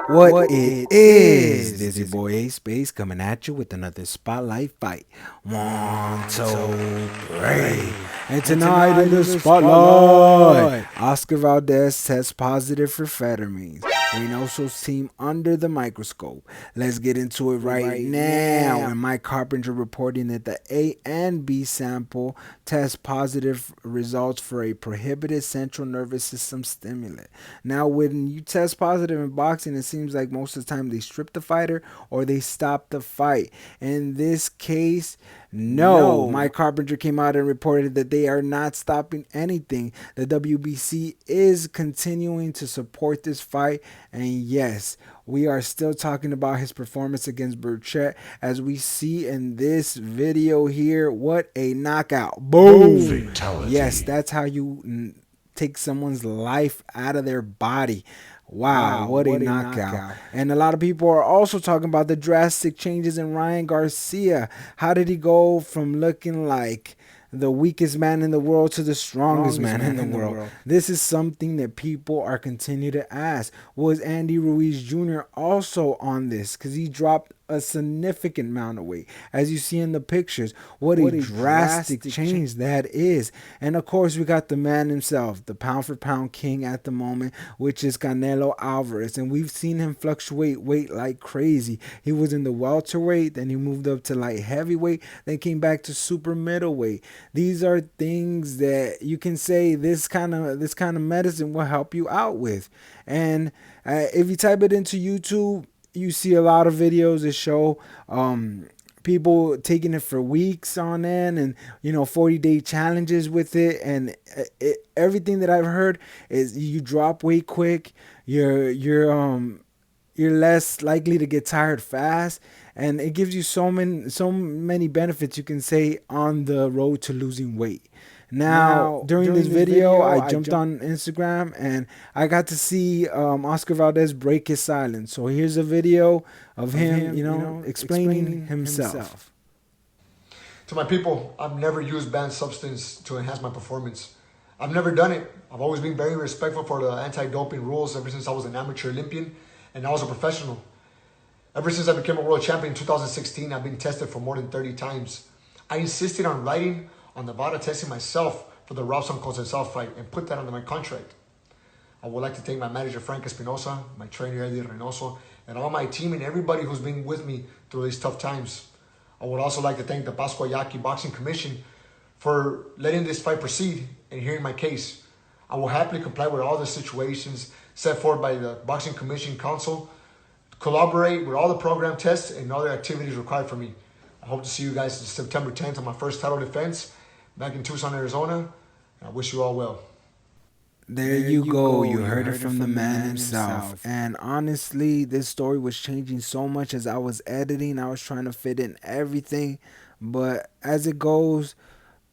What it is, Dizzy Boy A Space coming at you with another spotlight fight. One, two, three. And tonight in the spotlight, Oscar Valdez tests positive for phentermine. Reynoso's team under the microscope. Let's get into it right now. And Mike Carpenter reporting that the A and B sample test positive results for a prohibited central nervous system stimulant. Now, when you test positive in boxing, it seems like most of the time they strip the fighter or they stop the fight. In this case, no. Mike Carpenter came out and reported that they are not stopping anything. The WBC is continuing to support this fight. And yes, we are still talking about his performance against Burchett. As we see in this video here, what a knockout. Boom. Fatality. Yes, that's how you take someone's life out of their body. Wow, what a knockout. And a lot of people are also talking about the drastic changes in Ryan Garcia. How did he go from looking like the weakest man in the world to the strongest man in the world? This is something that people are continuing to ask. Was Andy Ruiz Jr. also on this? Because he dropped a significant amount of weight. As you see in the pictures, what a drastic change that is. And of course, we got the man himself, the pound for pound king at the moment, which is Canelo Alvarez. And we've seen him fluctuate weight like crazy. He was in the welterweight, then he moved up to light heavyweight, then came back to super middleweight. These are things that you can say this kind of medicine will help you out with. And if you type it into YouTube, you see a lot of videos that show people taking it for weeks on end, and 40-day challenges with it. And everything that I've heard is you drop weight quick, you're less likely to get tired fast, and it gives you so many benefits, you can say, on the road to losing weight. Now, during this video, I jumped on Instagram and I got to see Oscar Valdez break his silence. So here's a video of him, explaining himself. To my people, I've never used banned substance to enhance my performance. I've never done it. I've always been very respectful for the anti-doping rules ever since I was an amateur Olympian and now as a professional. Ever since I became a world champion in 2016, I've been tested for more than 30 times. I insisted on writing on Nevada testing myself for the Robson Conceicao fight and put that under my contract. I would like to thank my manager Frank Espinosa, my trainer Eddie Reynoso, and all my team and everybody who's been with me through these tough times. I would also like to thank the Pascuayaki Boxing Commission for letting this fight proceed and hearing my case. I will happily comply with all the situations set forth by the Boxing Commission Council, collaborate with all the program tests and other activities required for me. I hope to see you guys September 10th on my first title defense back in Tucson, Arizona. I wish you all well. There you go. You heard it from the man himself. And honestly, this story was changing so much as I was editing. I was trying to fit in everything. But as it goes,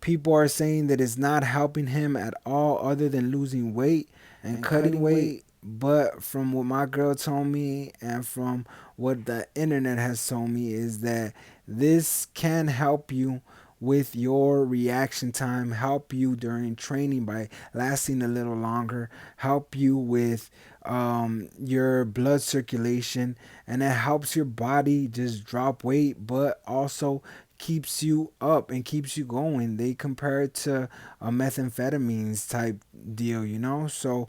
people are saying that it's not helping him at all other than losing weight and cutting weight. But from what my girl told me and from what the internet has told me is that this can help you with your reaction time, help you during training by lasting a little longer, help you with your blood circulation, and it helps your body just drop weight, but also keeps you up and keeps you going. They compare it to a methamphetamines type deal. So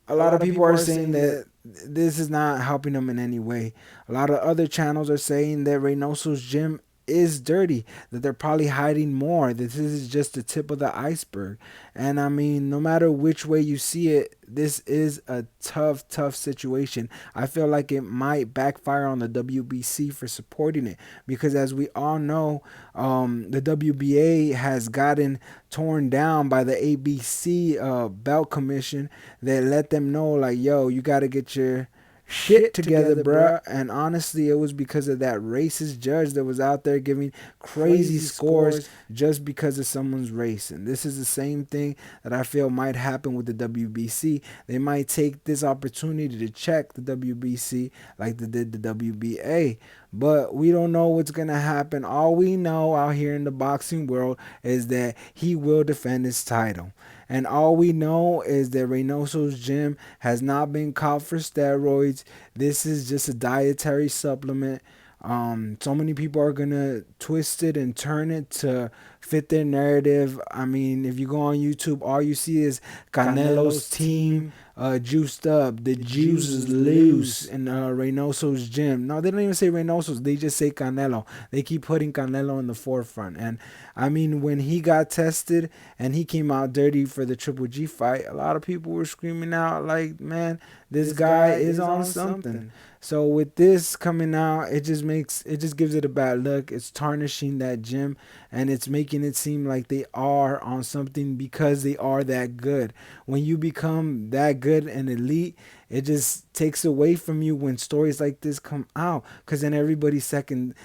a lot of people are saying that this is not helping them in any way. A lot of other channels are saying that Reynoso's gym is dirty, that they're probably hiding more, that this is just the tip of the iceberg. And I mean, no matter which way you see it, this is a tough situation. I feel like it might backfire on the WBC for supporting it, because as we all know, the WBA has gotten torn down by the ABC belt commission that let them know, like, yo, you got to get your shit together, bruh. And honestly, it was because of that racist judge that was out there giving crazy scores just because of someone's race. And this is the same thing that I feel might happen with the WBC. They might take this opportunity to check the WBC like they did the WBA. but we don't know what's gonna happen. All we know out here in the boxing world is that he will defend his title. And all we know is that Reynoso's gym has not been caught for steroids. This is just a dietary supplement. So many people are gonna twist it and turn it to fit their narrative. I mean, if you go on YouTube, all you see is Canelo's Canelo's team team, juiced up. The the juice juice is is loose loose. in Reynoso's gym. No, they don't even say Reynoso's. They just say Canelo. They keep putting Canelo in the forefront. And I mean, when he got tested and he came out dirty for the Triple G fight, a lot of people were screaming out like, "Man, this This guy guy is is on on something." something. So with this coming out, it just gives it a bad look. It's tarnishing that gym, and it's making it seem like they are on something because they are that good. When you become that good and elite, it just takes away from you when stories like this come out, because then everybody second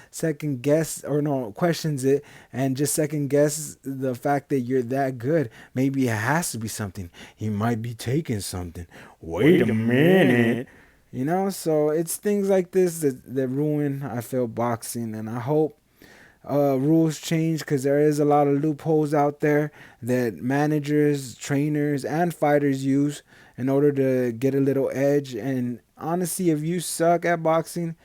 guess, or no, questions it, and just second guess the fact that you're that good. Maybe it has to be something. He might be taking something. Wait a Wait a minute. minute. So it's things like this that ruin, I feel, boxing. And I hope rules change, because there is a lot of loopholes out there that managers, trainers, and fighters use in order to get a little edge. And honestly, if you suck at boxing,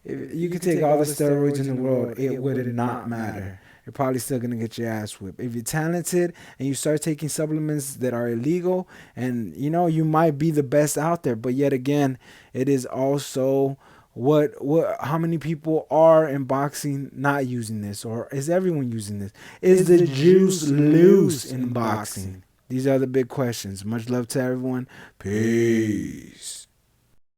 if you You could could take take all the all the steroids in steroids the in the world, world, it it would would not not matter. matter. You're probably still gonna get your ass whipped. If you're talented and you start taking supplements that are illegal, and you might be the best out there, but yet again, it is also what how many people are in boxing not using this, or is everyone using this? Is Is the the juice juice loose loose in in boxing? boxing? These are the big questions. Much love to everyone. Peace. Peace.